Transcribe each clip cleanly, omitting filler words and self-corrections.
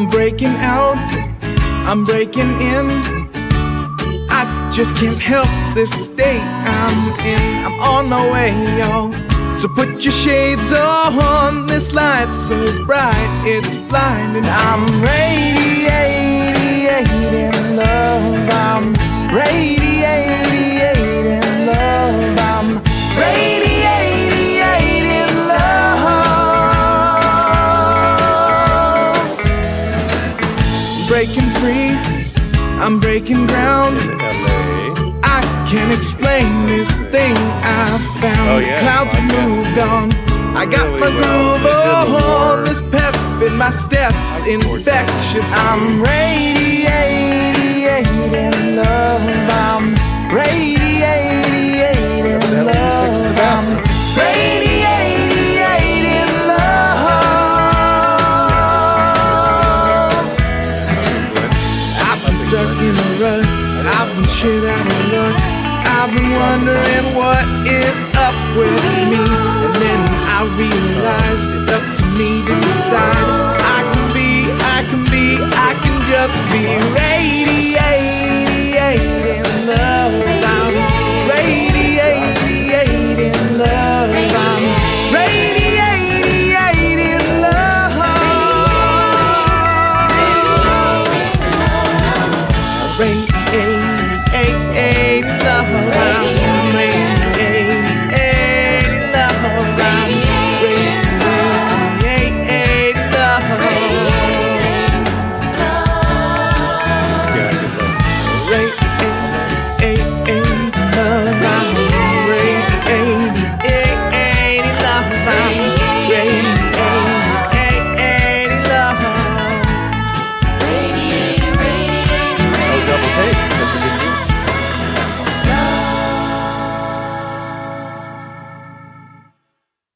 I'm breaking out, I'm breaking in. I just can't help this state I'm in. I'm on my way, y'all. So put your shades on. This light's so bright, it's blinding. I'm radiating love. I'm radiating love. I'm radiating love. Breaking free, I'm breaking ground. I can't explain this thing I found. Oh, yeah, Clouds have moved on. I got my groove on. This pep in my steps infectious. I'm radiating love. I'm radiating love. I'm radiating love. I've been stuck in a rut. I've been shit out of luck. I've been wondering what is up with me. And then I realized it's up to me to decide. I can just be radiating love. I'm radiating love. I'm radiating love. Radiating love.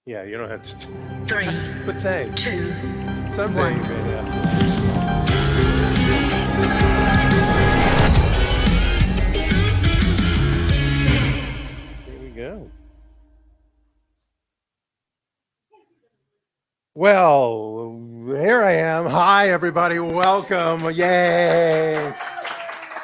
Yeah, you don't have to. 3, But thanks. 2, Someday you may have. Here we go. Well, here I am. Hi, everybody. Welcome. Yay.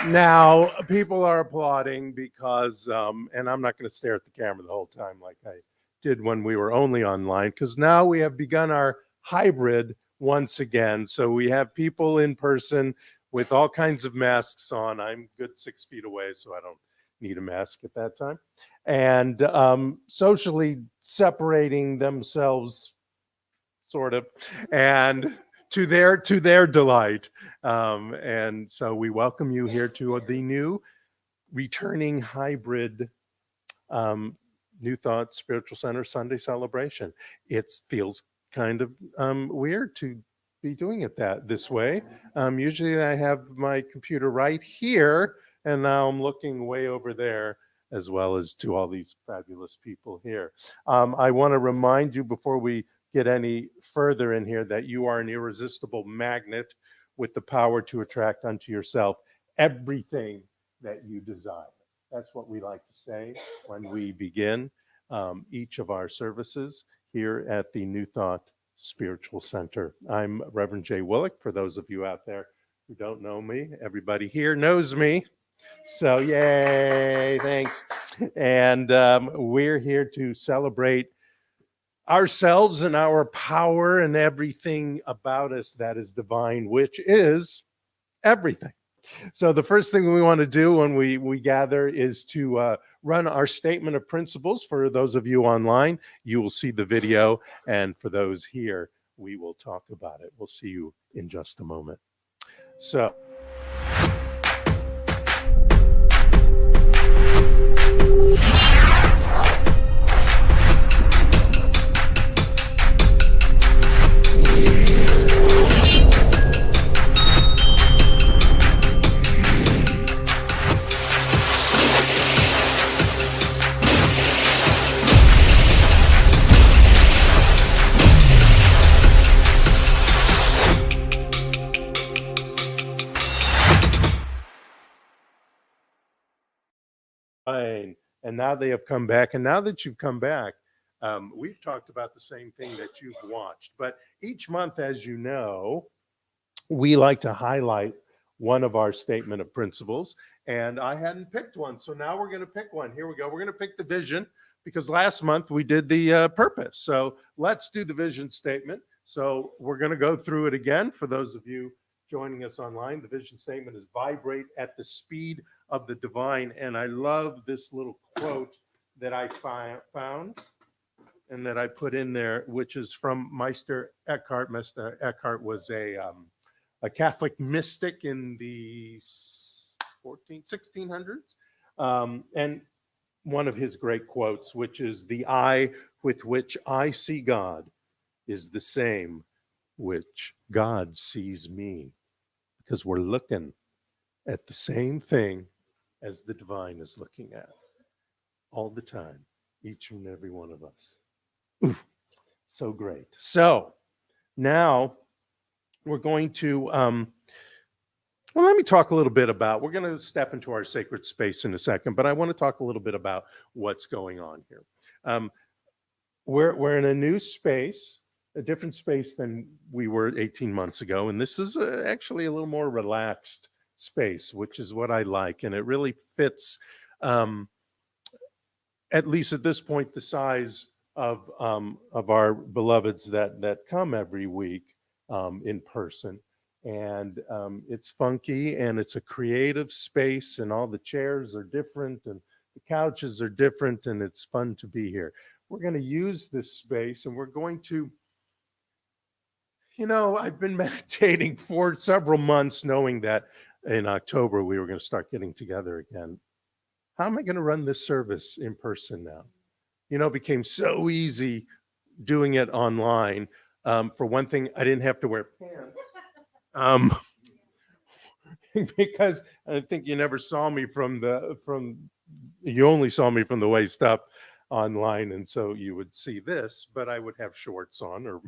Now, people are applauding because, and I'm not going to stare at the camera the whole time like I did when we were only online, because now we have begun our hybrid once again. So we have people in person with all kinds of masks on. I'm good 6 feet away, so I don't need a mask at that time. And socially separating themselves, sort of, and to their delight. And so we welcome you here to the new returning hybrid New Thought Spiritual Center Sunday celebration. It feels kind of weird to be doing it this way. Usually I have my computer right here, and now I'm looking way over there, as well as to all these fabulous people here. I want to remind you before we get any further in here that you are an irresistible magnet with the power to attract unto yourself everything that you desire. That's what we like to say when we begin each of our services here at the New Thought Spiritual Center. I'm Reverend Jay Willick. For those of you out there who don't know me, everybody here knows me. So yay, thanks. And we're here to celebrate ourselves and our power and everything about us that is divine, which is everything. So the first thing we want to do when we gather is to run our statement of principles. For those of you online, you will see the video. And for those here, we will talk about it. We'll see you in just a moment. So. And now they have come back. And now that you've come back, we've talked about the same thing that you've watched. But each month, as you know, we like to highlight one of our statement of principles. And I hadn't picked one. So now we're going to pick one. Here we go. We're going to pick the vision because last month we did the purpose. So let's do the vision statement. So we're going to go through it again. For those of you joining us online, the vision statement is vibrate at the speed of the divine. And I love this little quote that I found and that I put in there, which is from Meister Eckhart. Meister Eckhart was a Catholic mystic in the 1600s. And one of his great quotes, which is, "The eye with which I see God is the same which God sees me," because we're looking at the same thing as the divine is looking at all the time, each and every one of us. Ooh, so great. So now we're going to, well, let me talk a little bit about, we're going to step into our sacred space in a second, but I want to talk a little bit about what's going on here. We're in a new space, a different space than we were 18 months ago. And this is actually a little more relaxed space, which is what I like. And it really fits, at least at this point, the size of our beloveds that come every week in person. And it's funky and it's a creative space, and all the chairs are different and the couches are different, and it's fun to be here. We're going to use this space, and we're going to, I've been meditating for several months, knowing that in October we were going to start getting together again. How am I going to run this service in person now? It became so easy doing it online. For one thing, I didn't have to wear pants. Because I think you never saw me you only saw me from the waist up online, and so you would see this, but I would have shorts on, or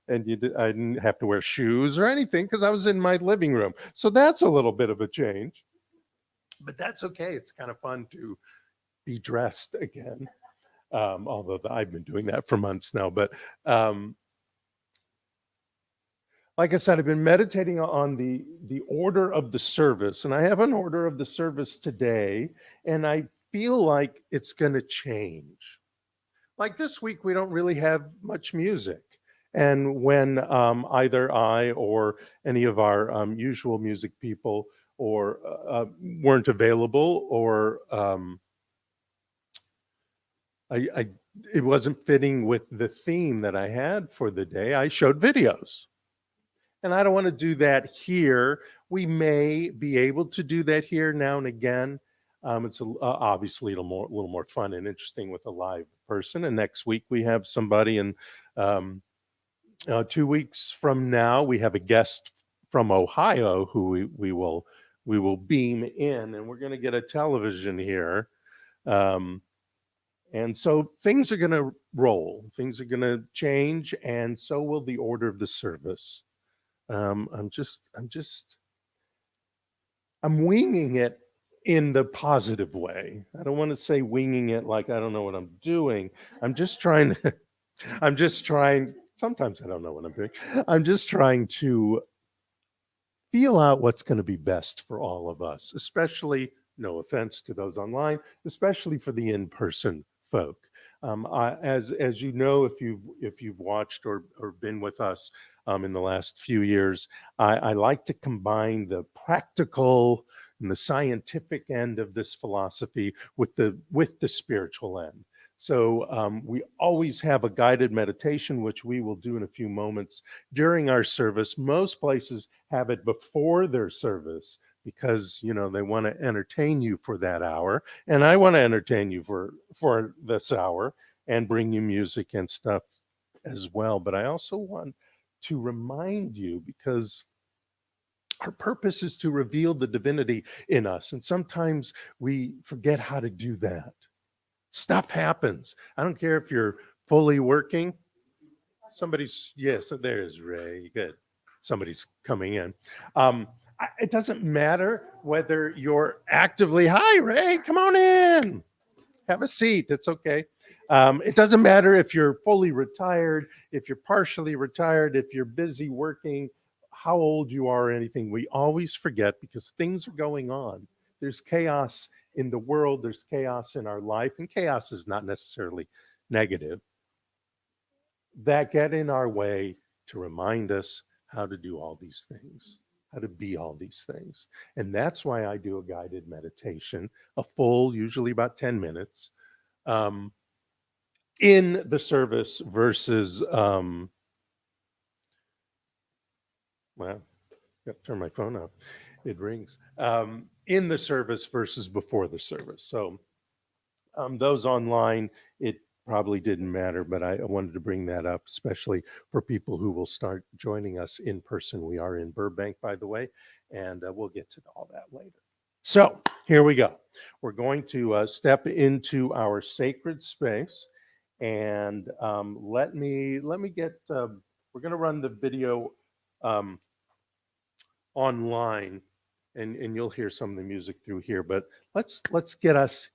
and I didn't have to wear shoes or anything because I was in my living room. So that's a little bit of a change, but that's okay. It's kind of fun to be dressed again, although I've been doing that for months now. But like I said, I've been meditating on the order of the service, and I have an order of the service today, and I feel like it's going to change. Like this week, we don't really have much music. And when either I or any of our usual music people or weren't available, or it wasn't fitting with the theme that I had for the day, I showed videos. And I don't want to do that here. We may be able to do that here now and again. It's obviously a little more fun and interesting with a live person. And next week we have somebody, and 2 weeks from now we have a guest from Ohio who we will beam in, and we're going to get a television here. And so things are going to roll. Things are going to change, and so will the order of the service. I'm winging it in the positive way. I don't want to say winging it like I don't know what I'm doing. Sometimes I don't know what I'm doing. I'm just trying to feel out what's going to be best for all of us, especially, no offense to those online, especially for the in-person folk. As you know, if you've watched or been with us in the last few years, I like to combine the practical and the scientific end of this philosophy with the spiritual end. So we always have a guided meditation, which we will do in a few moments during our service. Most places have it before their service because they want to entertain you for that hour, and I want to entertain you for this hour and bring you music and stuff as well. But I also want to remind you, because our purpose is to reveal the divinity in us, and sometimes we forget how to do that. Stuff happens. I don't care if you're fully working. Yes, there's Ray. Good. Somebody's coming in. It doesn't matter whether you're actively, hi, Ray, come on in. Have a seat. It's okay. It doesn't matter if you're fully retired, if you're partially retired, if you're busy working, how old you are or anything. We always forget because things are going on. There's chaos in the world. There's chaos in our life. And chaos is not necessarily negative. That get in our way to remind us how to do all these things, how to be all these things. And that's why I do a guided meditation, a full, usually about 10 minutes, in the service versus, well, got to turn my phone off. It rings. In the service versus before the service. So those online, it probably didn't matter, but I wanted to bring that up, especially for people who will start joining us in person. We are in Burbank, by the way, and we'll get to all that later. So here we go. We're going to step into our sacred space, and let me get. We're going to run the video online, and you'll hear some of the music through here. But let's get us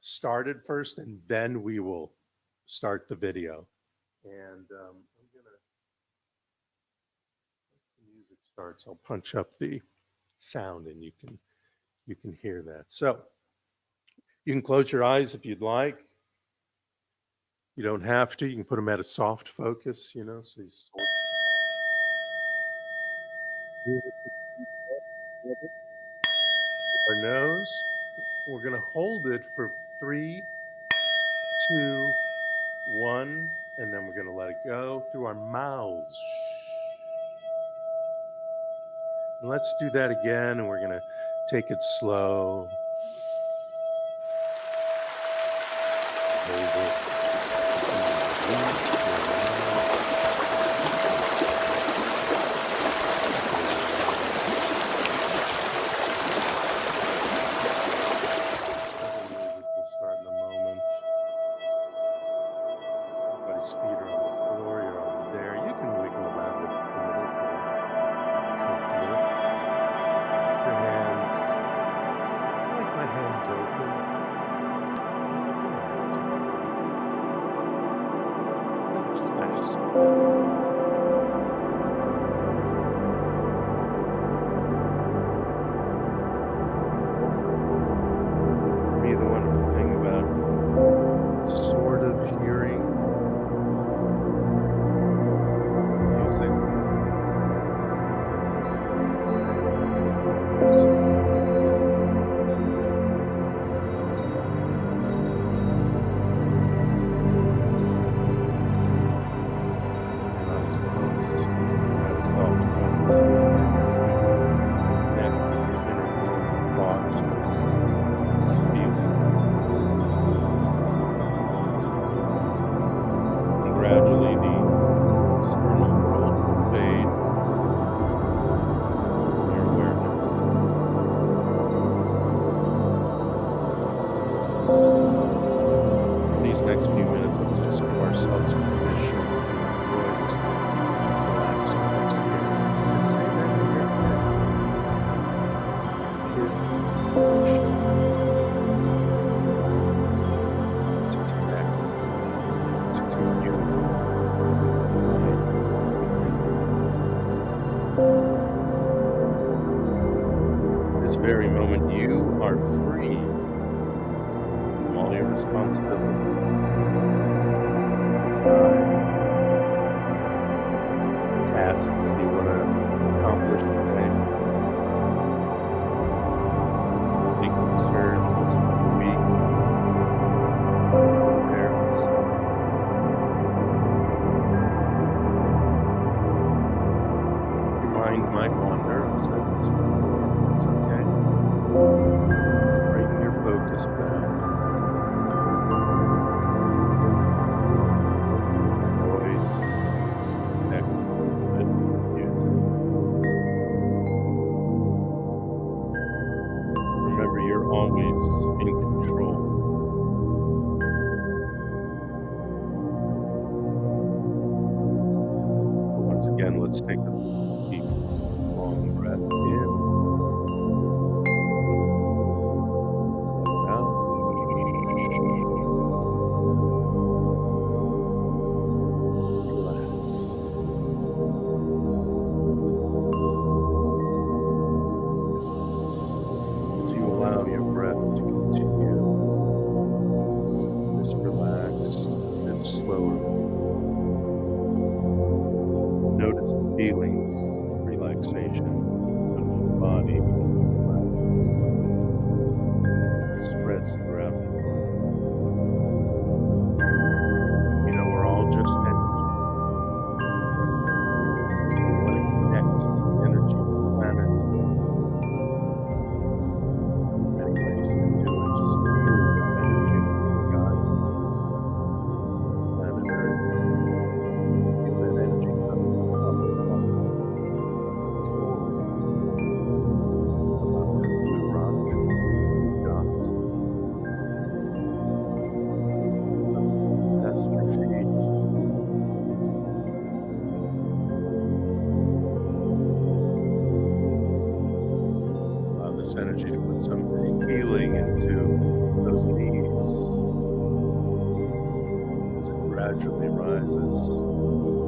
started first, and then we will start the video. And I'm gonna, once the music starts, I'll punch up the sound, and you can hear that. So you can close your eyes if you'd like. You don't have to. You can put them at a soft focus, so you sort our nose. We're going to hold it for 3, 2, 1, and then we're going to let it go through our mouths. And let's do that again, and we're going to take it slow. Hold it. Let's take a deep, long breath in. Out. sensation of the body spreads throughout the body. You know, we're all just energy. We want to connect to the energy of the planet. Many ways to do it. Just feel the energy of God, planet Earth. Feel that energy coming up, allow it to rock, dot, past your feet. Allow this energy to put some healing into those knees as it gradually rises.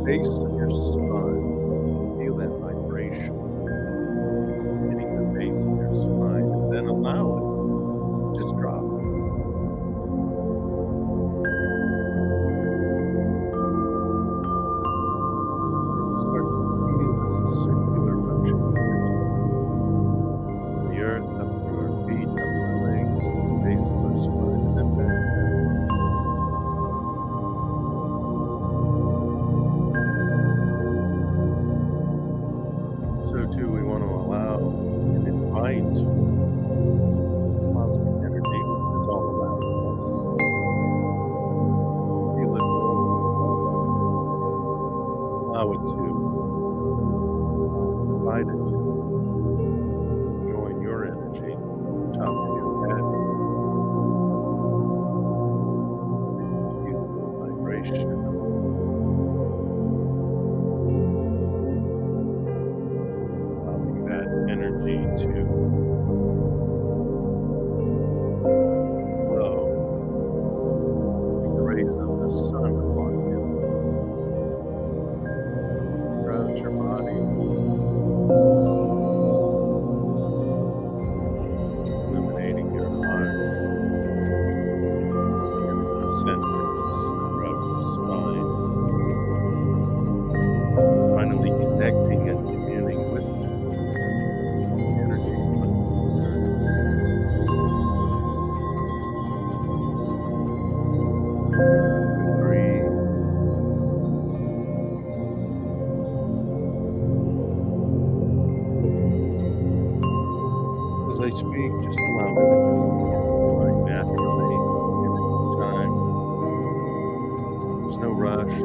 Base of your spine. Feel that vibration hitting the base of your spine, and then allow it. Just drop it. Start to feel this circular motion of the earth up through our feet, up our legs, to the base of our spine, and then back down. So too, we want to allow and invite cosmic energy, which is all around us. Feel it all above us. Allow it to invite it to join your energy on top of your head. Feel the vibration. Allowing that energy to flow like the rays of the sun upon you throughout your body, illuminating your heart, centers throughout your spine, finally connecting and communing with the energy of the earth. Breathe. As I speak, just allow it to flow naturally, giving it time. There's no rush.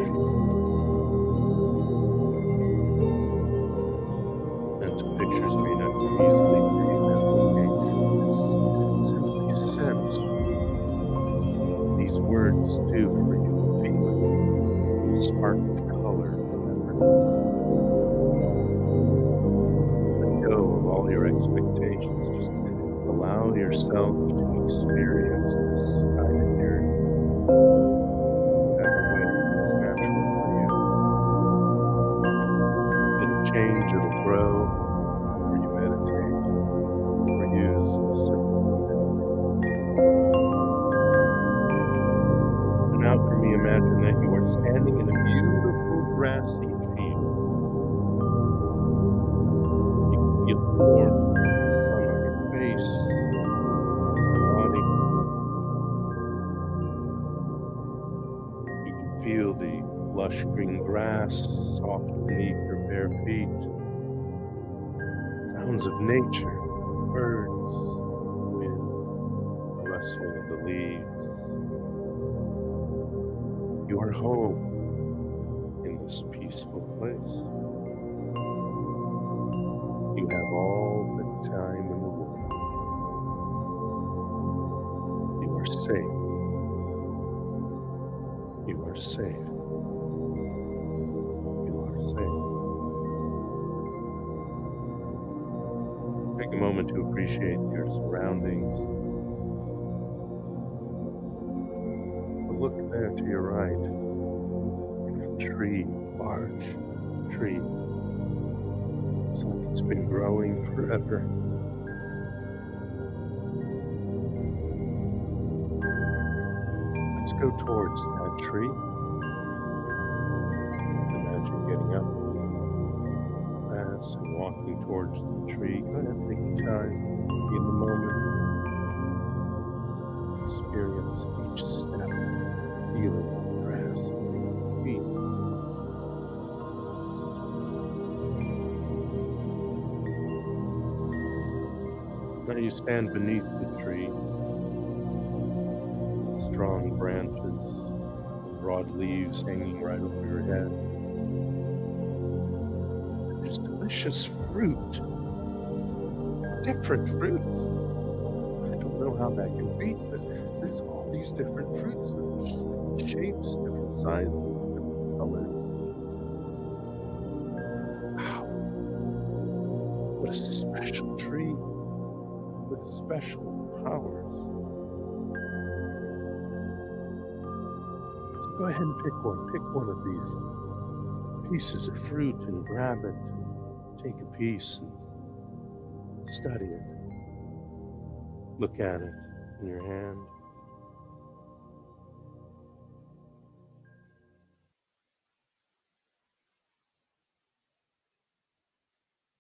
Mental pictures may not come easily for you now. Simply sense what these words do for you. Feel a spark of color. Let go of all your expectations. Just allow yourself to experience this guided journey. Whatever way is natural for you. It'll change, it'll grow, or you meditate, or use a simple modality. And now for me, imagine that you are standing in a beautiful grassy field. You can feel the warmth of the sun on your face, your body. You can feel the lush green grass soft beneath your bare feet. Sounds of nature, birds, wind, the rustling of the leaves. You are home in this peaceful place. You have all the time in the world. You are safe. You are safe. You are safe. Take a moment to appreciate your surroundings. Look there to your right. Beautiful tree, large tree. Looks like it's been growing forever. Let's go towards that tree. Imagine getting up and grass and walking towards the tree. Go ahead, take your time, be in the moment, experience each step, feeling the grass under your feet. Now you stand beneath the tree, strong branches, broad leaves hanging right over your head. There's delicious fruit, different fruits. I don't know how that can be, but there's all these different fruits, different shapes, different sizes, different colors. Wow, what a special tree with special powers. So go ahead and pick one of these pieces of fruit and grab it and take a piece and study it. Look at it in your hand.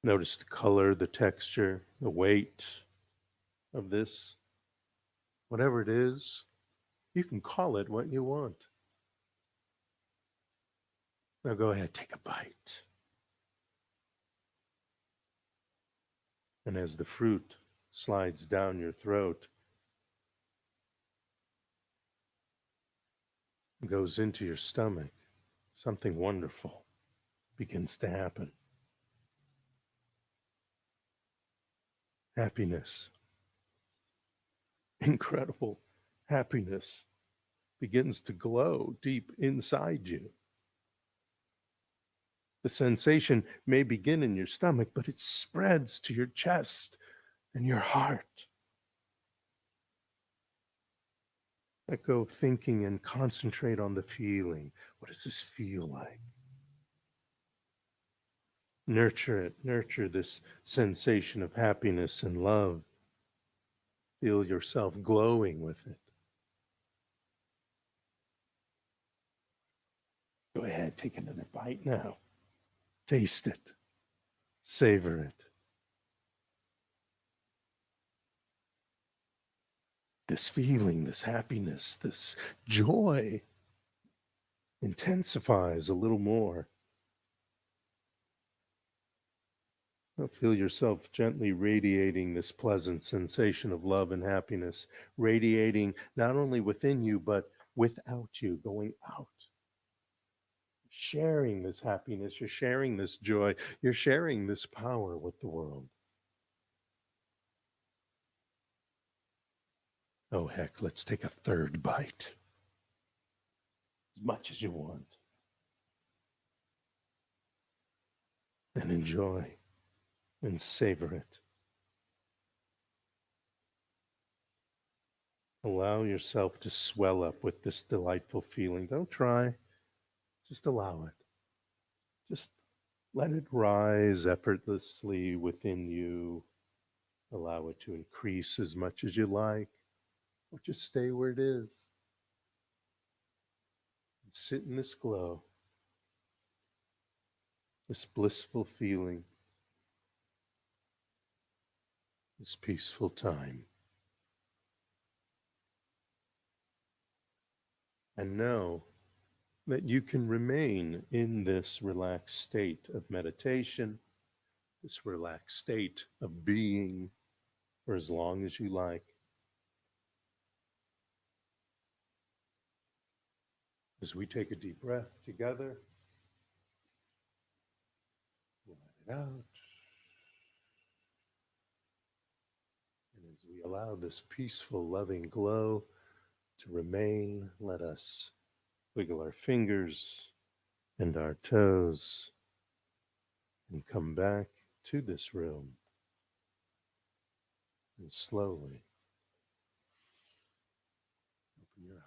Notice the color, the texture, the weight of this. Whatever it is, you can call it what you want. Now go ahead, take a bite. And as the fruit slides down your throat, goes into your stomach, something wonderful begins to happen. Happiness, incredible happiness begins to glow deep inside you. The sensation may begin in your stomach, but it spreads to your chest and your heart. Let go of thinking and concentrate on the feeling. What does this feel like? Nurture it. Nurture this sensation of happiness and love. Feel yourself glowing with it. Go ahead, take another bite now. Taste it. Savor it. This feeling, this happiness, this joy intensifies a little more. Now feel yourself gently radiating this pleasant sensation of love and happiness, radiating not only within you, but without you, going out. Sharing this happiness, you're sharing this joy, you're sharing this power with the world. Oh, heck, let's take a third bite. As much as you want. And enjoy and savor it. Allow yourself to swell up with this delightful feeling. Don't try, just allow it. Just let it rise effortlessly within you. Allow it to increase as much as you like, or just stay where it is. And sit in this glow, this blissful feeling, this peaceful time. And know that you can remain in this relaxed state of meditation, this relaxed state of being for as long as you like. As we take a deep breath together, let it out. And as we allow this peaceful, loving glow to remain, let us wiggle our fingers and our toes and come back to this room and slowly open your eyes.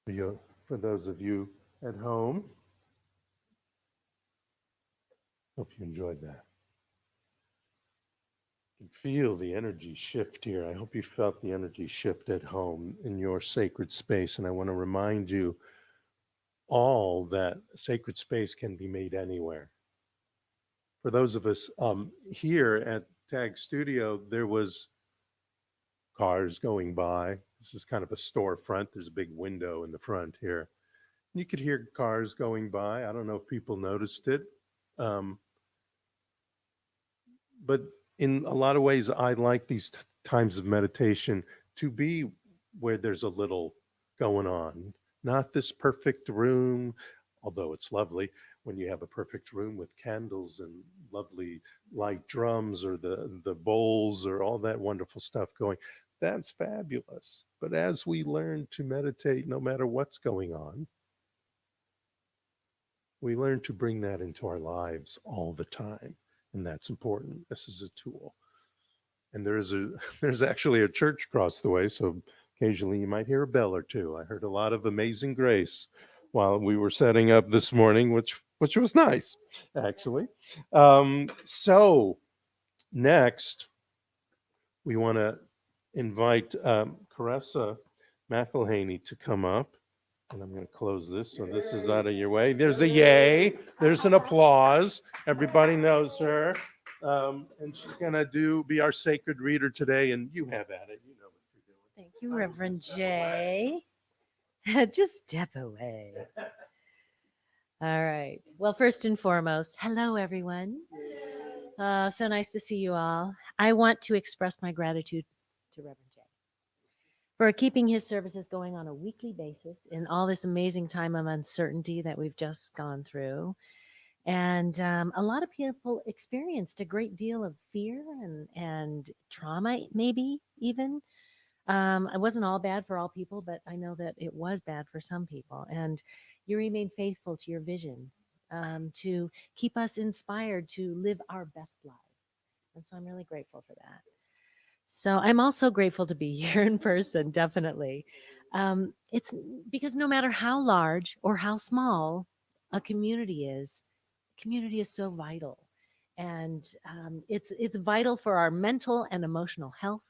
Yeah. For those of you at home, hope you enjoyed that. Feel the energy shift here. I hope you felt the energy shift at home in your sacred space. And I want to remind you all that sacred space can be made anywhere. For those of us here at Tag Studio, there was cars going by. This is kind of a storefront. There's a big window in the front here. You could hear cars going by. I don't know if people noticed it. Um, but in a lot of ways, I like these times of meditation to be where there's a little going on, not this perfect room, although it's lovely when you have a perfect room with candles and lovely light drums or the bowls or all that wonderful stuff going. That's fabulous. But as we learn to meditate, no matter what's going on, we learn to bring that into our lives all the time. And that's important. This is a tool. And there's actually a church across the way, so occasionally you might hear a bell or two. I heard a lot of Amazing Grace while we were setting up this morning, which was nice, actually. So next, we want to invite Caressa McElhaney to come up. And I'm going to close this so this is out of your way. There's a yay. There's an applause. Everybody knows her. And she's going to be our sacred reader today. And you have at it. You know what you're doing. Thank you, Reverend Jay. Just step away. All right. Well, first and foremost, hello, everyone. So nice to see you all. I want to express my gratitude to Reverend Jay for keeping his services going on a weekly basis in all this amazing time of uncertainty that we've just gone through. And a lot of people experienced a great deal of fear and trauma, maybe even. It wasn't all bad for all people, but I know that it was bad for some people. And you remained faithful to your vision to keep us inspired to live our best lives. And so I'm really grateful for that. So I'm also grateful to be here in person, definitely. It's because no matter how large or how small a community is so vital. And it's vital for our mental and emotional health.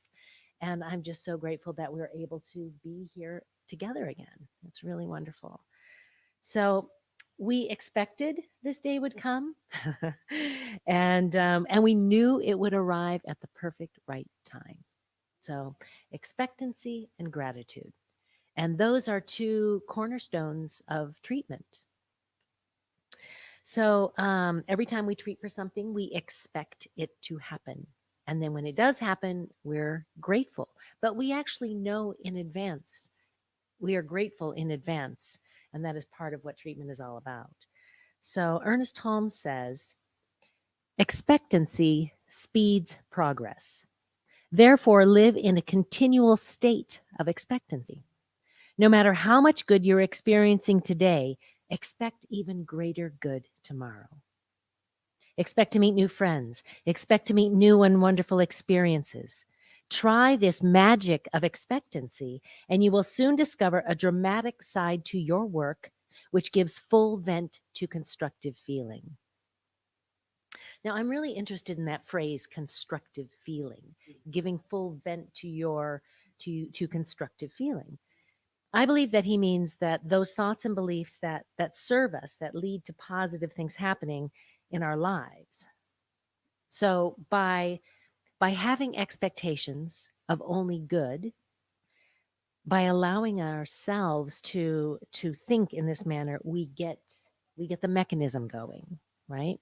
And I'm just so grateful that we're able to be here together again. It's really wonderful. So we expected this day would come, and we knew it would arrive at the perfect right time. So expectancy and gratitude, and those are two cornerstones of treatment. So every time we treat for something, we expect it to happen. And then when it does happen, we're grateful. But we actually know in advance. We are grateful in advance. And that is part of what treatment is all about. So Ernest Holmes says, expectancy speeds progress. Therefore, live in a continual state of expectancy. No matter how much good you're experiencing today, expect even greater good tomorrow. Expect to meet new friends. Expect to meet new and wonderful experiences. Try this magic of expectancy, and you will soon discover a dramatic side to your work, which gives full vent to constructive feeling. Now, I'm really interested in that phrase, constructive feeling, giving full vent to to constructive feeling. I believe that he means that those thoughts and beliefs that serve us, that lead to positive things happening in our lives. So by having expectations of only good, by allowing ourselves to think in this manner, we get the mechanism going, right?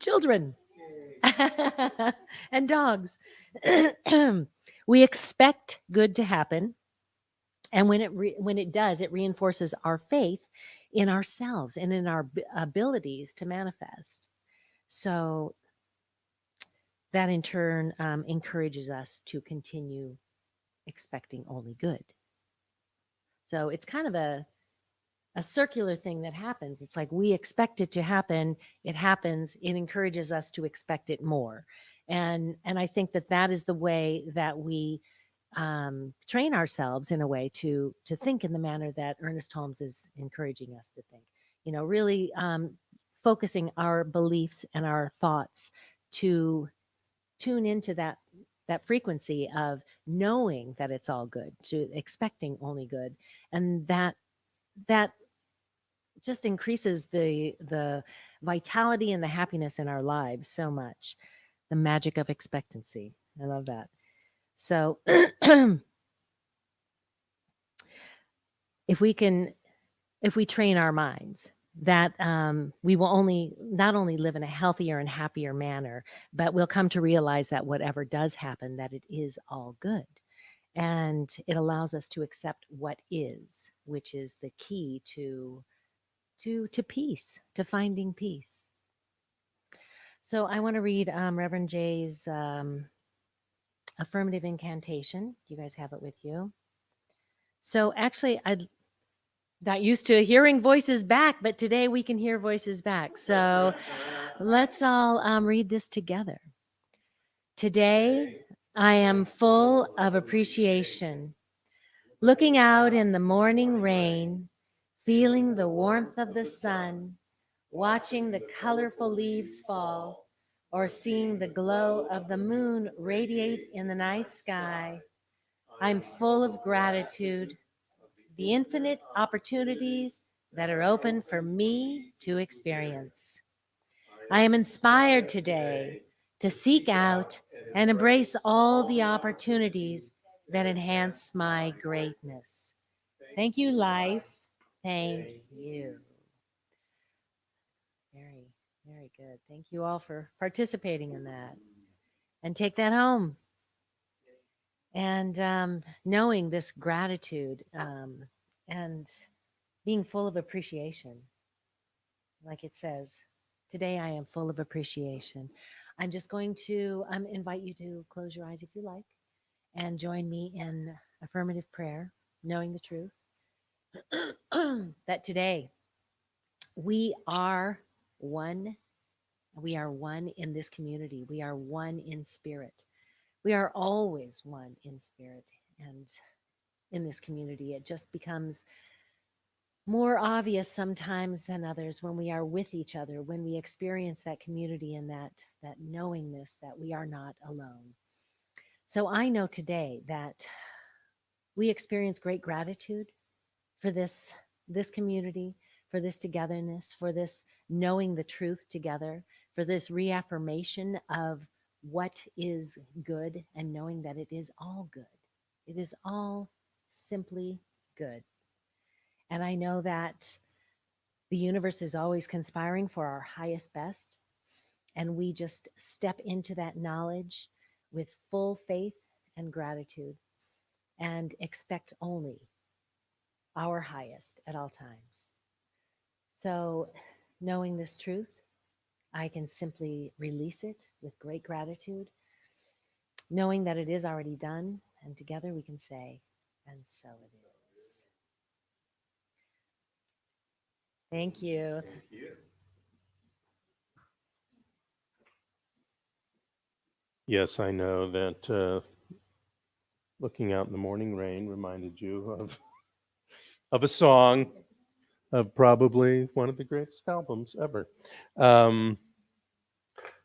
Children and dogs. We expect good to happen. And when it does, it reinforces our faith in ourselves and in our abilities to manifest. So that in turn encourages us to continue expecting only good. So it's kind of a circular thing that happens. It's like we expect it to happen. It happens. It encourages us to expect it more. And I think that is the way that we train ourselves in a way to think in the manner that Ernest Holmes is encouraging us to think. You know, really focusing our beliefs and our thoughts to tune into that frequency of knowing that it's all good, to expecting only good, and that just increases the vitality and the happiness in our lives so much. The magic of expectancy. I love that. So if we train our minds, that we will not only live in a healthier and happier manner, but we'll come to realize that whatever does happen, that it is all good. And it allows us to accept what is, which is the key to peace, to finding peace. So I want to read Reverend Jay's Affirmative Incantation. You guys have it with you. So actually, I'm not used to hearing voices back, but today we can hear voices back. So let's all read this together. Today, I am full of appreciation. Looking out in the morning rain, feeling the warmth of the sun, watching the colorful leaves fall, or seeing the glow of the moon radiate in the night sky, I'm full of gratitude, the infinite opportunities that are open for me to experience. I am inspired today to seek out and embrace all the opportunities that enhance my greatness. Thank you, life. Thank you. Very, very good. Thank you all for participating in that. And take that home. And knowing this gratitude and being full of appreciation. Like it says, today I am full of appreciation. I'm just going to invite you to close your eyes if you like and join me in affirmative prayer, knowing the truth that today we are one. We are one in this community. We are one in spirit. We are always one in spirit. And in this community, it just becomes more obvious sometimes than others when we are with each other, when we experience that community and that knowingness that we are not alone. So I know today that we experience great gratitude for this community, for this togetherness, for this knowing the truth together, for this reaffirmation of what is good and knowing that it is all good. It is all simply good. And I know that the universe is always conspiring for our highest best. And we just step into that knowledge with full faith and gratitude and expect only our highest at all times. So knowing this truth, I can simply release it with great gratitude, knowing that it is already done. And together we can say, and so it is. Thank you. Thank you. Yes, I know that looking out in the morning rain reminded you of a song of probably one of the greatest albums ever. And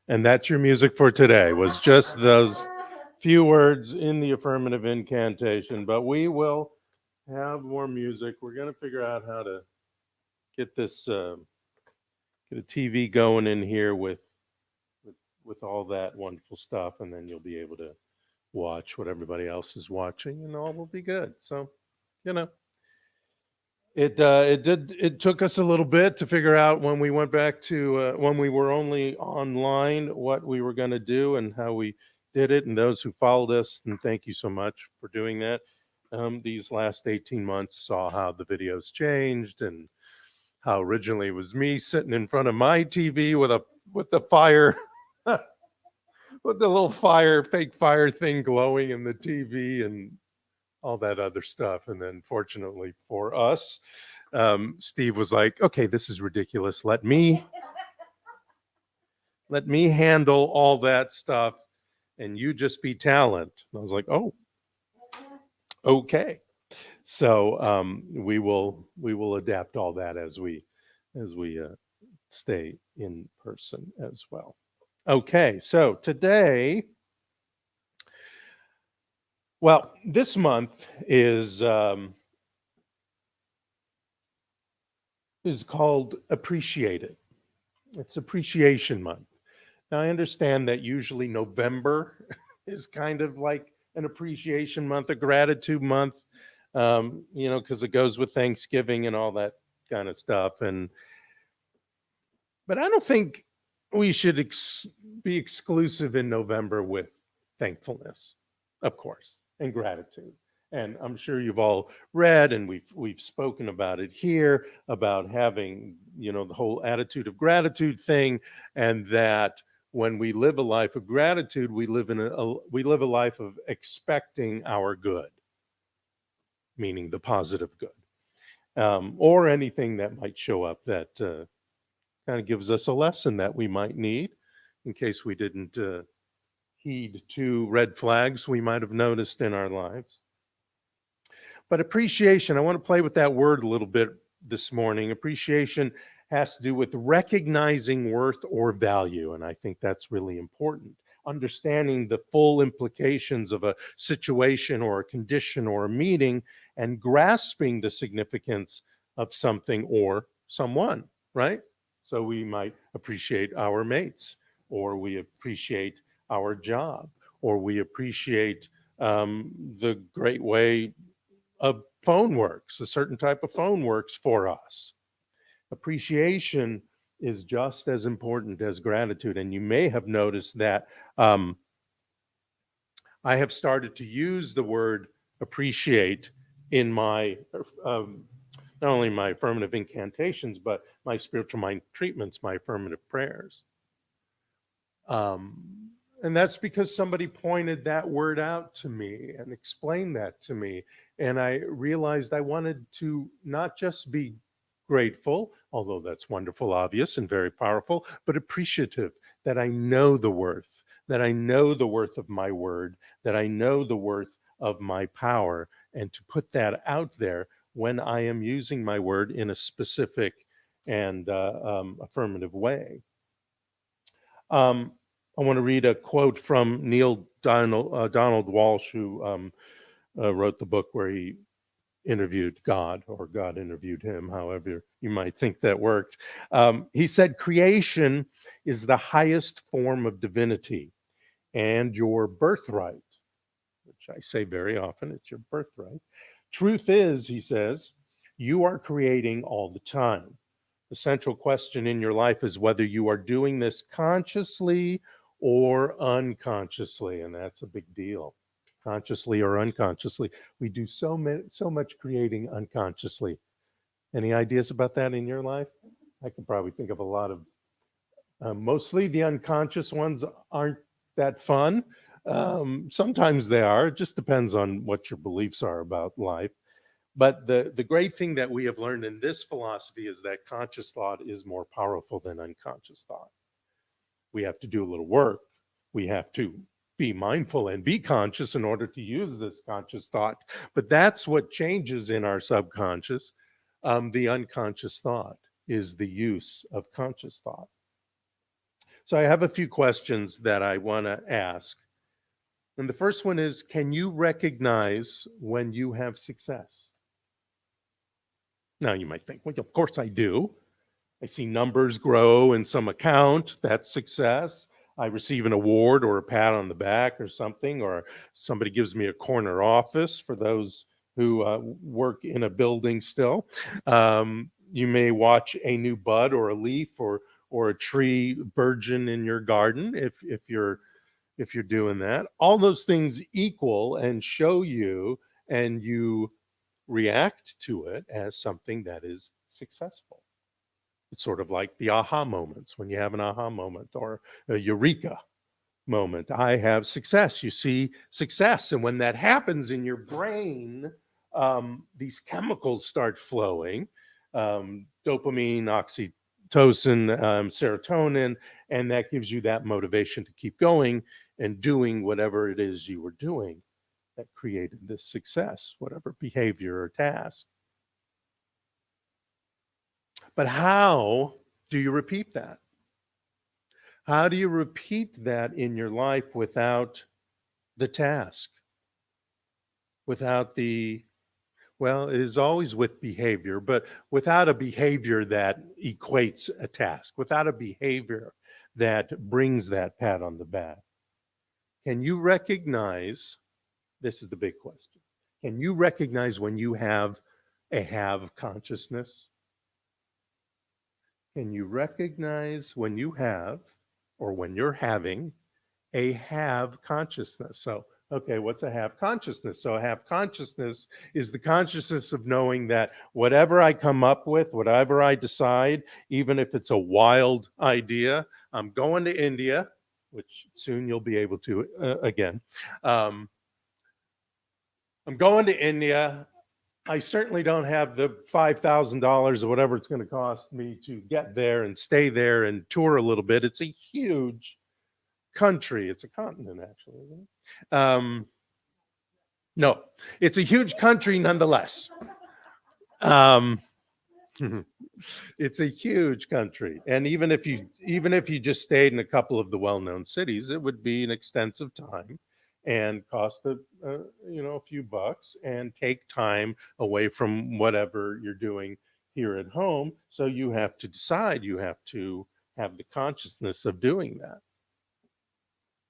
that's your music for today, was just those few words in the affirmative incantation. But we will have more music. We're going to figure out how to get this, get a TV going in here with all that wonderful stuff, and then you'll be able to watch what everybody else is watching, and all will be good. So, you know, it took us a little bit to figure out when we went back to when we were only online what we were going to do and how we did it. And those who followed us, and thank you so much for doing that. These last 18 months saw how the videos changed and how originally it was me sitting in front of my TV with the fire. With the little fake fire thing glowing in the TV and all that other stuff. And then fortunately for us, Steve was like, okay, this is ridiculous. Let me handle all that stuff and you just be talent. And I was like, oh, okay. So we will adapt all that as we stay in person as well. Okay, so today Well, this month is called Appreciate It. It's Appreciation Month. Now, I understand that usually November is kind of like an appreciation month, a gratitude month, because it goes with Thanksgiving and all that kind of stuff. But I don't think we should be exclusive in November with thankfulness, of course, and gratitude. And I'm sure you've all read, and we've spoken about it here, about having the whole attitude of gratitude thing, and that when we live a life of gratitude, we live a life of expecting our good, meaning the positive good, or anything that might show up that kind of gives us a lesson that we might need in case we didn't heed two red flags we might have noticed in our lives. But appreciation, I want to play with that word a little bit this morning. Appreciation has to do with recognizing worth or value, and I think that's really important. Understanding the full implications of a situation or a condition or a meeting, and grasping the significance of something or someone, right? So we might appreciate our mates, or we appreciate our job, or we appreciate the great way a phone works, a certain type of phone works for us. Appreciation is just as important as gratitude. And you may have noticed that I have started to use the word appreciate in my not only my affirmative incantations, but my spiritual mind treatments, my affirmative prayers. And that's because somebody pointed that word out to me and explained that to me. And I realized I wanted to not just be grateful, although that's wonderful, obvious, and very powerful, but appreciative, that I know the worth, that I know the worth of my word, that I know the worth of my power, and to put that out there when I am using my word in a specific and affirmative way. I want to read a quote from Neil Donald Walsh, who wrote the book where he interviewed God, or God interviewed him, however you might think that worked. He said, "Creation is the highest form of divinity and your birthright," which I say very often, it's your birthright. "Truth is," he says, "you are creating all the time. The central question in your life is whether you are doing this consciously or unconsciously," and that's a big deal. Consciously or unconsciously, we do so much creating unconsciously. Any ideas about that in your life? I could probably think of a lot of. Mostly the unconscious ones aren't that fun. Sometimes they are. It just depends on what your beliefs are about life. But the great thing that we have learned in this philosophy is that conscious thought is more powerful than unconscious thought. We have to do a little work. We have to be mindful and be conscious in order to use this conscious thought. But that's what changes in our subconscious. The unconscious thought is the use of conscious thought. So I have a few questions that I want to ask. And the first one is, can you recognize when you have success? Now you might think, well, of course I do. I see numbers grow in some account. That's success. I receive an award or a pat on the back or something, or somebody gives me a corner office for those who work in a building still. You may watch a new bud or a leaf or a tree burgeon in your garden if you're doing that. All those things equal and show you, and you react to it as something that is successful. It's sort of like the aha moments, when you have an aha moment or a eureka moment. I have success. You see success. And when that happens in your brain, these chemicals start flowing, dopamine, oxytocin, serotonin, and that gives you that motivation to keep going and doing whatever it is you were doing that created this success, whatever behavior or task. But how do you repeat that? How do you repeat that in your life without the task? without well, it is always with behavior, but without a behavior that equates a task, without a behavior that brings that pat on the back. Can you recognize, this is the big question, can you recognize when you have a have consciousness? Can you recognize when you have, or when you're having, a have consciousness? So, okay, what's a have consciousness? So, a have consciousness is the consciousness of knowing that whatever I come up with, whatever I decide, even if it's a wild idea, I'm going to India, which soon you'll be able to again. I'm going to India. I certainly don't have the $5,000 or whatever it's going to cost me to get there and stay there and tour a little bit. It's a huge country. It's a continent, actually, isn't it? No, it's a huge country nonetheless. It's a huge country, and even if you just stayed in a couple of the well-known cities, it would be an extensive time and cost a few bucks and take time away from whatever you're doing here at home. So you have to decide, you have to have the consciousness of doing that.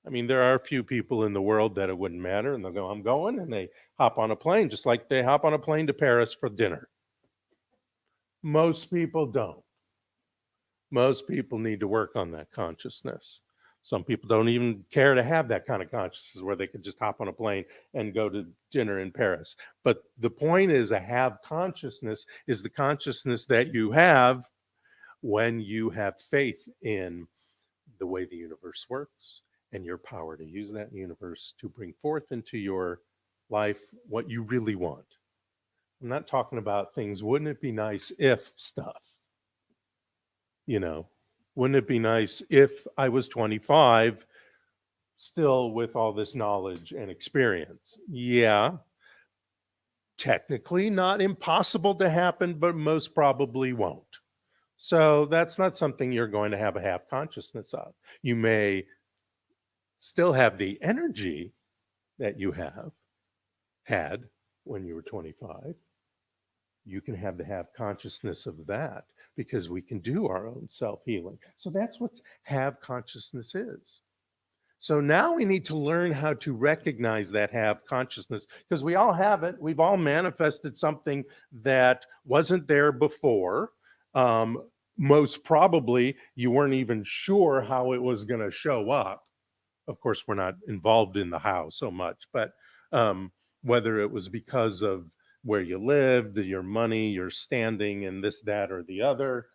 I mean, there are a few people in the world that it wouldn't matter, and they'll go, I'm going, and they hop on a plane, just like they hop on a plane to Paris for dinner. Most people don't. Most people need to work on that consciousness. Some people don't even care to have that kind of consciousness where they could just hop on a plane and go to dinner in Paris. But the point is, a have consciousness is the consciousness that you have when you have faith in the way the universe works and your power to use that universe to bring forth into your life what you really want. I'm not talking about things, wouldn't it be nice if stuff? Wouldn't it be nice if I was 25 still with all this knowledge and experience? Yeah. Technically not impossible to happen, but most probably won't. So that's not something you're going to have a have consciousness of. You may still have the energy that you had when you were 25. You can have the have consciousness of that because we can do our own self-healing. So that's what have consciousness is. So now we need to learn how to recognize that have consciousness, because we all have it. We've all manifested something that wasn't there before. Most probably you weren't even sure how it was going to show up. Of course, we're not involved in the how so much, but whether it was because of where you lived, your money, your standing, and this, that, or the other,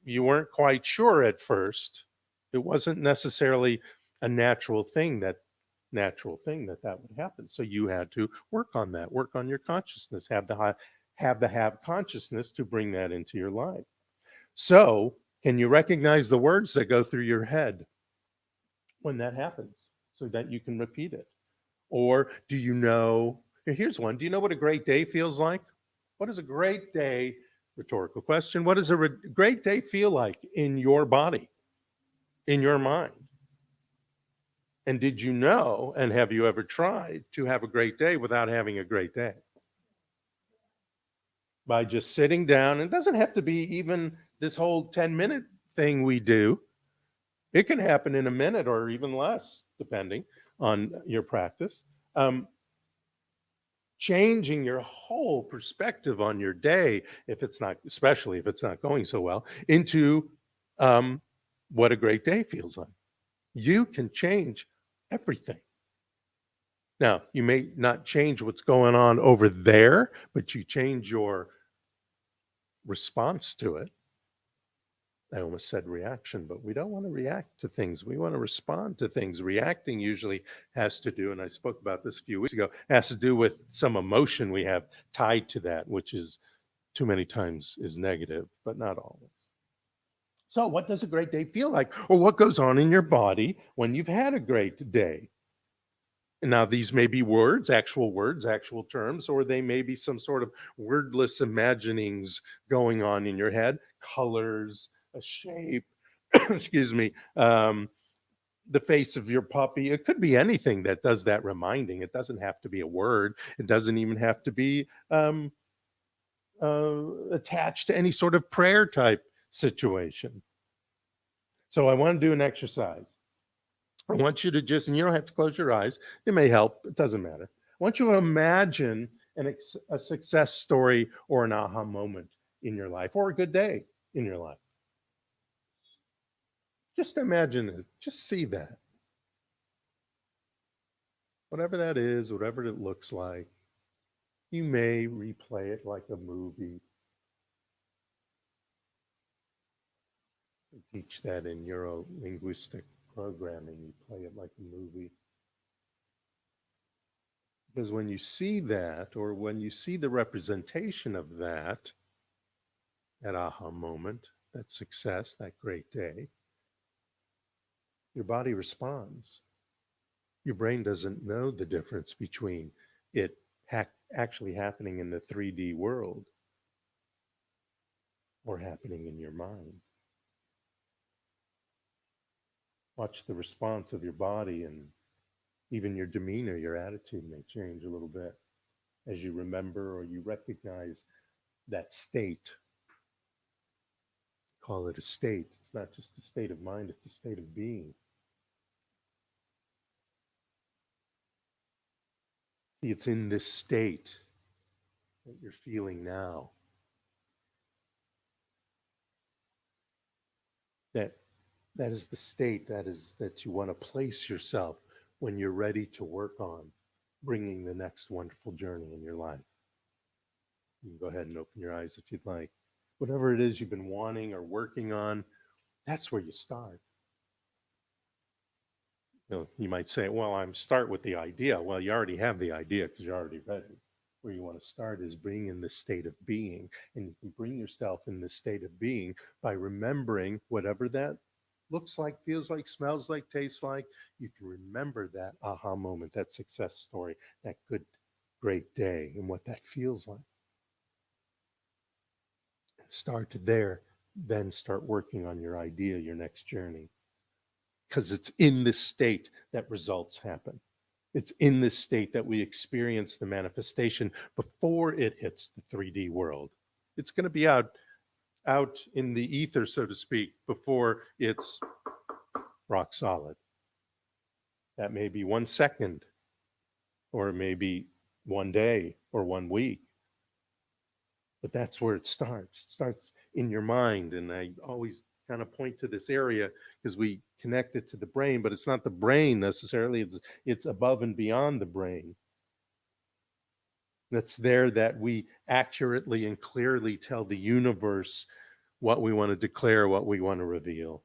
you weren't quite sure at first. It wasn't necessarily a natural thing that would happen. So you had to work on that, work on your consciousness, have the have consciousness to bring that into your life. So can you recognize the words that go through your head when that happens so that you can repeat it? Or do you know, here's one, do you know what a great day feels like? What is a great day? Rhetorical question. What does a great day feel like in your body, in your mind? And did you know, and have you ever tried to have a great day without having a great day? By just sitting down, and it doesn't have to be even this whole 10-minute thing we do. It can happen in a minute or even less, depending on your practice. Changing your whole perspective on your day, especially if it's not going so well, into what a great day feels like. You can change everything. Now, you may not change what's going on over there, but you change your response to it. I almost said reaction, but we don't want to react to things. We want to respond to things. Reacting usually has to do, and I spoke about this a few weeks ago, has to do with some emotion we have tied to that, which is too many times is negative, but not always. So what does a great day feel like? Or what goes on in your body when you've had a great day? And now these may be words, actual terms, or they may be some sort of wordless imaginings going on in your head, colors, a shape, excuse me, the face of your puppy. It could be anything that does that reminding. It doesn't have to be a word. It doesn't even have to be attached to any sort of prayer type situation. So I want to do an exercise. I want you to just, and you don't have to close your eyes. It may help. It doesn't matter. I want you to imagine a success story or an aha moment in your life, or a good day in your life. Just imagine it. Just see that. Whatever that is, whatever it looks like, you may replay it like a movie. We teach that in neuro-linguistic programming. You play it like a movie. Because when you see that, or when you see the representation of that aha moment, that success, that great day, your body responds. Your brain doesn't know the difference between it actually happening in the 3D world or happening in your mind. Watch the response of your body, and even your demeanor, your attitude may change a little bit as you remember or you recognize that state. Call it a state. It's not just a state of mind, it's a state of being. See, it's in this state that you're feeling now that is the state that you want to place yourself when you're ready to work on bringing the next wonderful journey in your life. You can go ahead and open your eyes if you'd like. Whatever it is you've been wanting or working on, that's where you start. You might say, well, I'm start with the idea. Well, you already have the idea because you're already ready. Where you want to start is bring in this state of being. And you can bring yourself in this state of being by remembering whatever that looks like, feels like, smells like, tastes like. You can remember that aha moment, that success story, that good, great day, and what that feels like. Start there, then start working on your idea, your next journey. Because it's in this state that results happen. It's in this state that we experience the manifestation before it hits the 3D world. It's going to be out in the ether, so to speak, before it's rock solid. That may be 1 second, or maybe 1 day or 1 week. But that's where it starts. It starts in your mind. And I always kind of point to this area because we connect it to the brain, but it's not the brain necessarily. It's above and beyond the brain. That's there that we accurately and clearly tell the universe what we want to declare, what we want to reveal.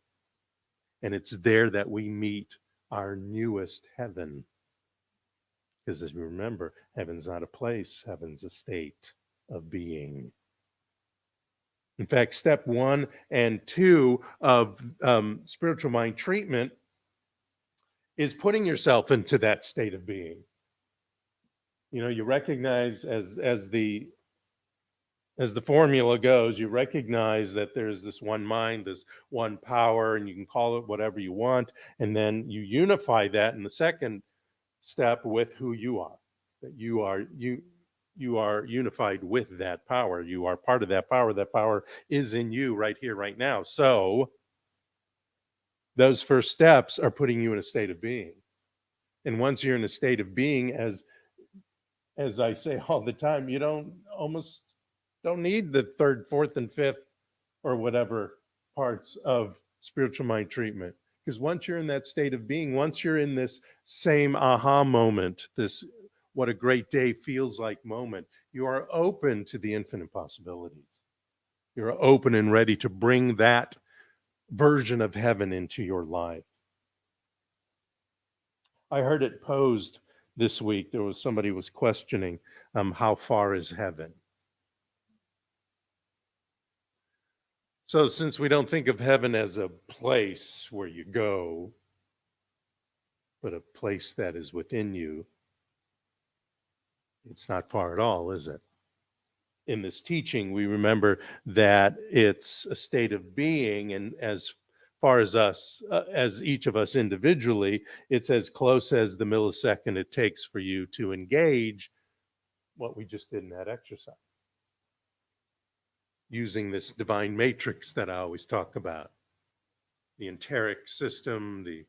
And it's there that we meet our newest heaven. Because as you remember, heaven's not a place, heaven's a state of being. In fact, step 1 and 2 of spiritual mind treatment is putting yourself into that state of being. You recognize as the formula goes, you recognize that there's this one mind, this one power, and you can call it whatever you want. And then you unify that in the second step with who you are, that you are unified with that power. You are part of that power. That power is in you right here, right now. So those first steps are putting you in a state of being. And once you're in a state of being, as I say all the time, you don't need the 3rd, 4th, and 5th or whatever parts of spiritual mind treatment. Because once you're in that state of being, once you're in this same aha moment, this what a great day feels like moment, you are open to the infinite possibilities. You're open and ready to bring that version of heaven into your life. I heard it posed this week. Somebody was questioning, how far is heaven? So since we don't think of heaven as a place where you go, but a place that is within you, it's not far at all, is it? In this teaching, we remember that it's a state of being, and as far as us, as each of us individually, it's as close as the millisecond it takes for you to engage what we just did in that exercise. Using this divine matrix that I always talk about. The enteric system, the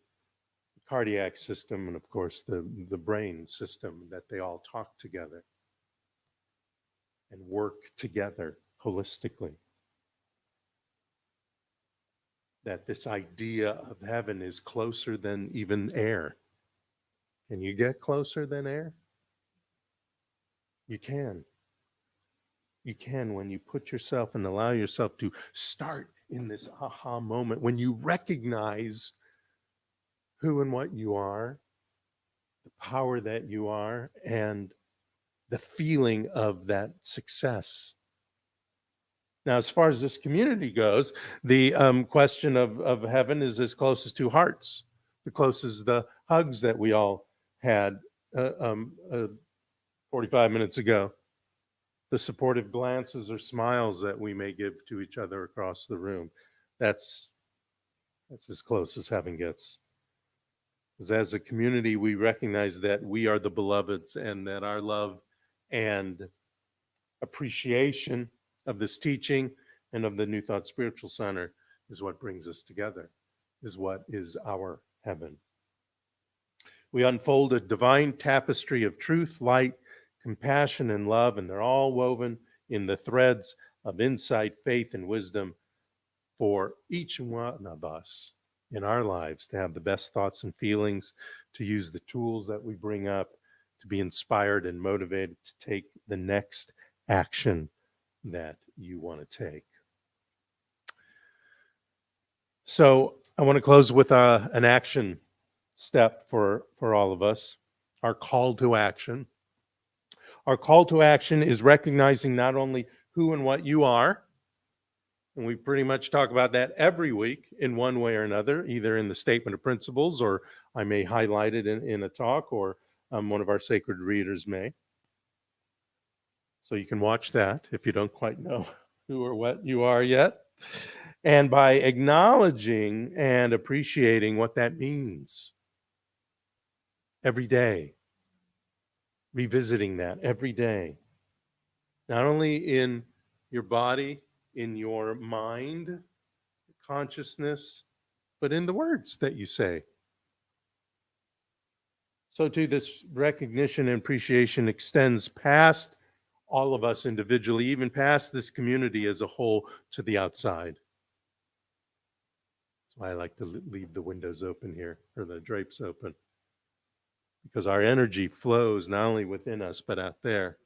cardiac system, and of course the brain system, that they all talk together and work together holistically. That this idea of heaven is closer than even air. Can you get closer than air? You can. You can when you put yourself and allow yourself to start in this aha moment, when you recognize who and what you are, the power that you are, and the feeling of that success. Now, as far as this community goes, the question of heaven is as close as two hearts, the closest the hugs that we all had 45 minutes ago, the supportive glances or smiles that we may give to each other across the room. That's as close as heaven gets. Because as a community, we recognize that we are the beloveds and that our love and appreciation of this teaching and of the New Thought Spiritual Center is what brings us together, is what is our heaven. We unfold a divine tapestry of truth, light, compassion, and love, and they're all woven in the threads of insight, faith, and wisdom for each one of us in our lives to have the best thoughts and feelings, to use the tools that we bring up, to be inspired and motivated to take the next action that you want to take. So I want to close with an action step for all of us, our call to action. Our call to action is recognizing not only who and what you are, and we pretty much talk about that every week in one way or another, either in the statement of principles, or I may highlight it in a talk, or one of our sacred readers may. So you can watch that if you don't quite know who or what you are yet. And by acknowledging and appreciating what that means every day, revisiting that every day, not only in your body, in your mind, consciousness, but in the words that you say. So too, this recognition and appreciation extends past all of us individually, even past this community as a whole, to the outside. That's why I like to leave the windows open here, or the drapes open, because our energy flows not only within us, but out there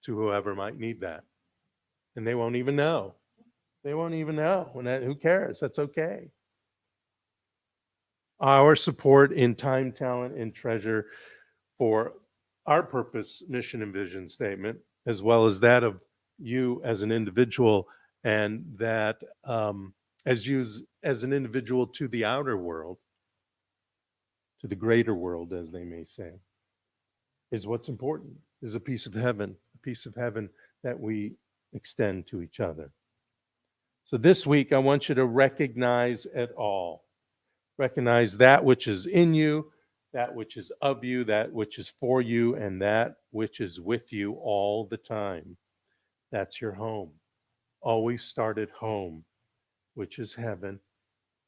to whoever might need that. And they won't even know. They won't even know. Who cares? That's okay. Our support in time, talent, and treasure for our purpose, mission, and vision statement, as well as that of you as an individual, and that as an individual to the outer world, to the greater world, as they may say, is what's important, is a piece of heaven that we extend to each other. So this week, I want you to recognize it all. Recognize that which is in you, that which is of you, that which is for you, and that which is with you all the time. That's your home. Always start at home, which is heaven,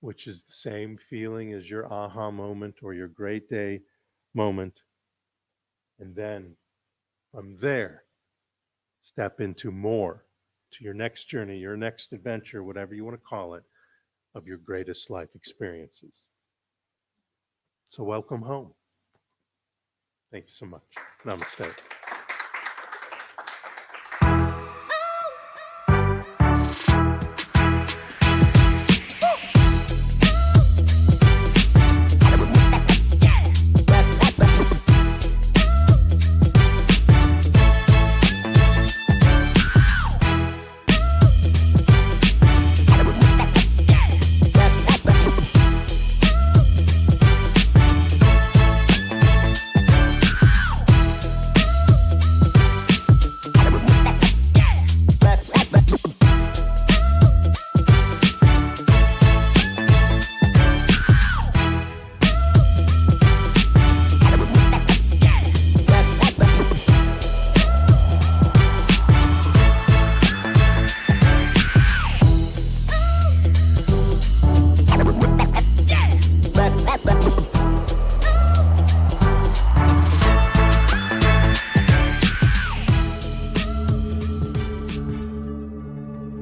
which is the same feeling as your aha moment or your great day moment. And then from there, step into more, to your next journey, your next adventure, whatever you want to call it, of your greatest life experiences. So welcome home. Thank you so much. Namaste.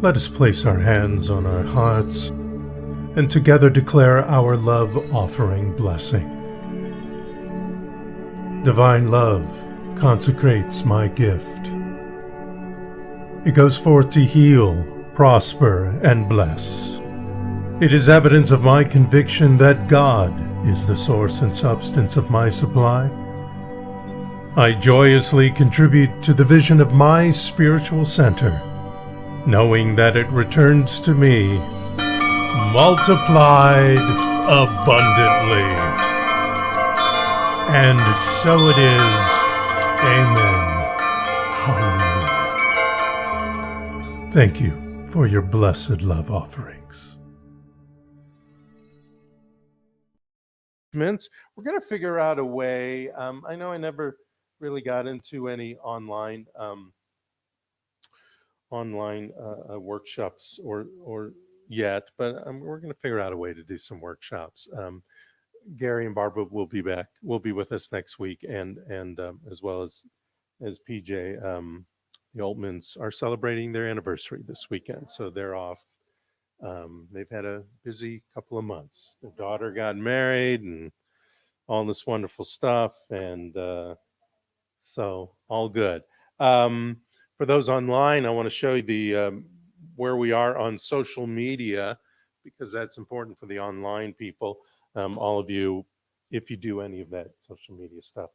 Let us place our hands on our hearts and together declare our love offering blessing. Divine love consecrates my gift. It goes forth to heal, prosper, and bless. It is evidence of my conviction that God is the source and substance of my supply. I joyously contribute to the vision of my spiritual center, knowing that it returns to me multiplied abundantly. And so it is. Amen. Hallelujah. Thank you for your blessed love offerings. We're going to figure out a way. I know I never really got into any online workshops or yet, but we're going to figure out a way to do some workshops. Gary and Barbara will be back. Will be with us next week, and as well as PJ. The Altmans are celebrating their anniversary this weekend, so they're off. They've had a busy couple of months. Their daughter got married and all this wonderful stuff, and so all good. For those online, I want to show you the where we are on social media, because that's important for the online people. All of you, if you do any of that social media stuff,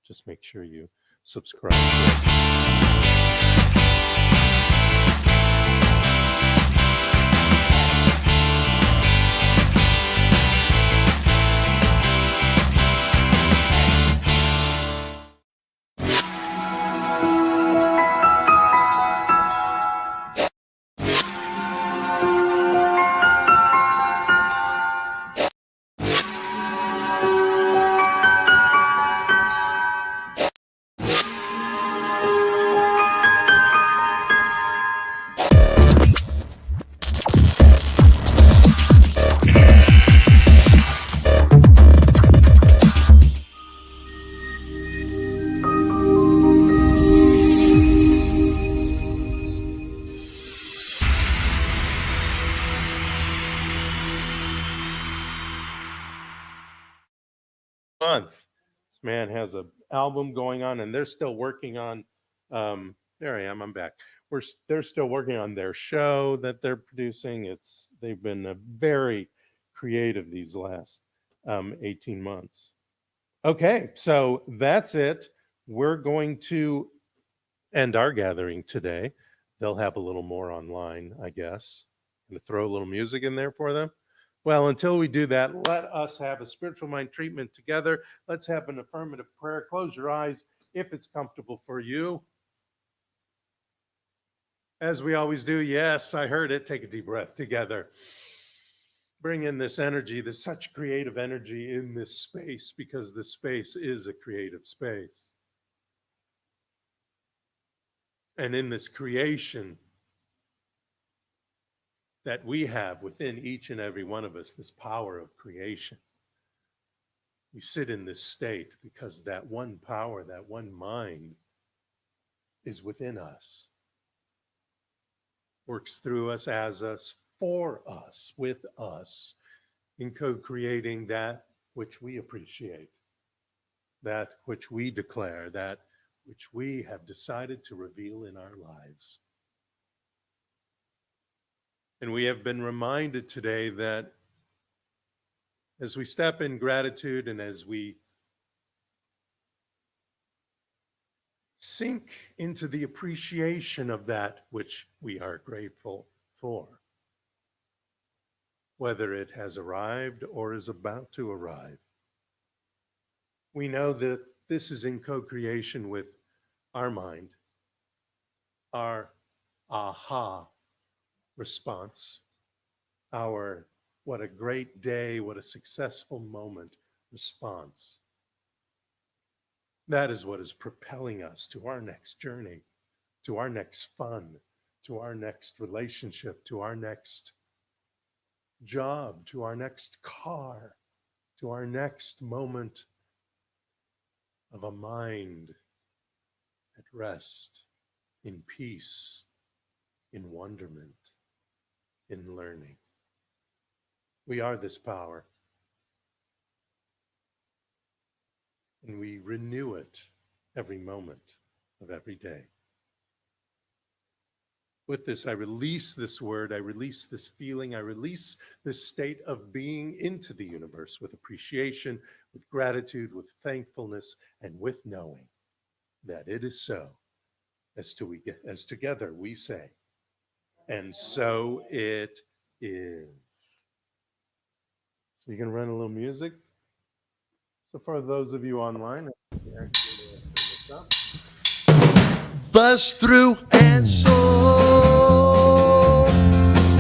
just make sure you subscribe to us. Month. This man has an album going on, and they're still working on. There I am. I'm back. They're still working on their show that they're producing. They've been very creative these last 18 months. Okay, so that's it. We're going to end our gathering today. They'll have a little more online, I guess. I'm going to throw a little music in there for them. Well, until we do that, let us have a spiritual mind treatment together. Let's have an affirmative prayer. Close your eyes if it's comfortable for you. As we always do, yes, I heard it. Take a deep breath together. Bring in this energy. There's such creative energy in this space, because this space is a creative space. And in this creation that we have within each and every one of us, this power of creation, we sit in this state because that one power, that one mind is within us, works through us, as us, for us, with us, in co-creating that which we appreciate, that which we declare, that which we have decided to reveal in our lives. And we have been reminded today that as we step in gratitude and as we sink into the appreciation of that which we are grateful for, whether it has arrived or is about to arrive, we know that this is in co-creation with our mind, our aha response, our what a great day, what a successful moment response. That is what is propelling us to our next journey, to our next fun, to our next relationship, to our next job, to our next car, to our next moment of a mind at rest, in peace, in wonderment. in learning. We are this power. And we renew it every moment of every day. With this, I release this word, I release this feeling, I release this state of being into the universe with appreciation, with gratitude, with thankfulness, and with knowing that it is so, as together we say, and so it is. So you can run a little music. So for those of you online, bust through and soar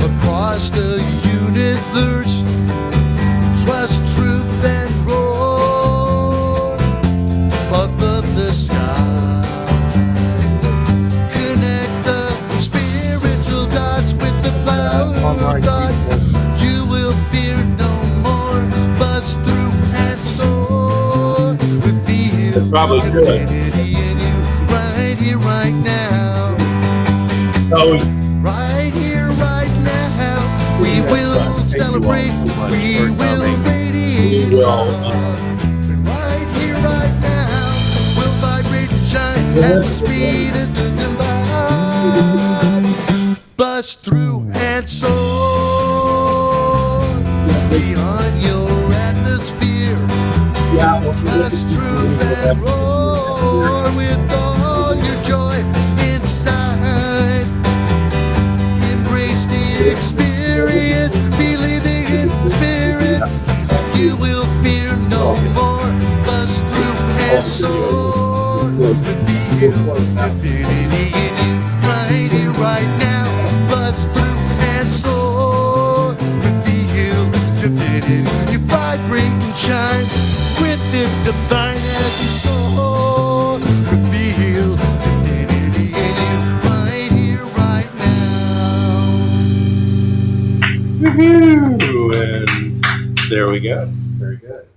across the universe, trust, truth, and roar above the sky. Connect the spiritual dots with the power of thought. You will fear no more. Bust through and soar. Reveal divinity in you right here, right now. Right here, right now. We will celebrate. We will radiate. Right here, right now. We'll vibrate and shine at the speed of the divine. Bust through and soar beyond your atmosphere. Trust, truth, and roar with all your joy inside. Embrace the experience, believing in spirit. You will fear no more. Bust through and soar. Reveal divinity in you right here, right now. Bust through and soar. Reveal divinity. You vibrate and shine with the divine as you soar. Reveal divinity in you right here, right now. woohoo! And there we go. Very good.